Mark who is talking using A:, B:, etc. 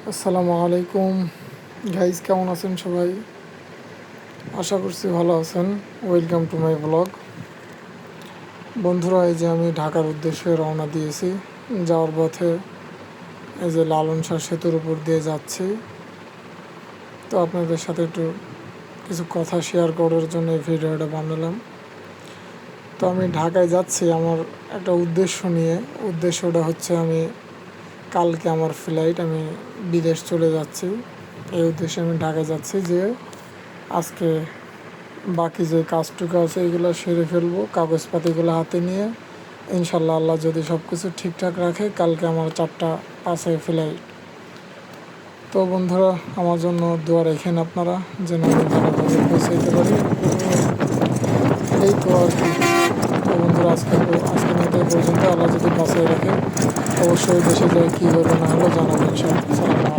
A: আসসালামু আলাইকুম গাইজ, কেমন আছেন সবাই? আশা করছি ভালো আছেন। Welcome to my blog. বন্ধুরা, এই যে আমি ঢাকার উদ্দেশ্যে রওনা দিয়েছি। যাওয়ার পথে এই যে লালন শাহ সেতুর উপর দিয়ে যাচ্ছি। তো আপনাদের সাথে একটু কিছু কথা শেয়ার করার জন্য এই ভিডিওটা বানালাম। তো আমি ঢাকায় যাচ্ছি আমার একটা উদ্দেশ্য নিয়ে। উদ্দেশ্যটা হচ্ছে আমি কালকে আমার ফ্লাইট, আমি বিদেশ চলে যাচ্ছি। এই উদ্দেশ্যে আমি ঢাকায় যাচ্ছি যে আজকে বাকি যে কাজটুকু আছে এগুলো সেরে ফেলবো, কাগজপাতিগুলো হাতে নিয়ে। ইনশাল্লাহ আল্লাহ যদি সব কিছু ঠিকঠাক রাখে, কালকে আমার 4:05 ফ্লাইট। তো বন্ধুরা, আমার জন্য দোয়া রেখেন আপনারা, যেন আমি ভালোভাবে পৌঁছাইতে পারি। এই তো আর কি। তো বন্ধুরা, আজকের মতো এই পর্যন্ত। আল্লাহ যদি বাঁচিয়ে রাখে, অবশ্যই দেশে যায় কী হলো না হলো জানাবেন। ইনশাআল্লাহ।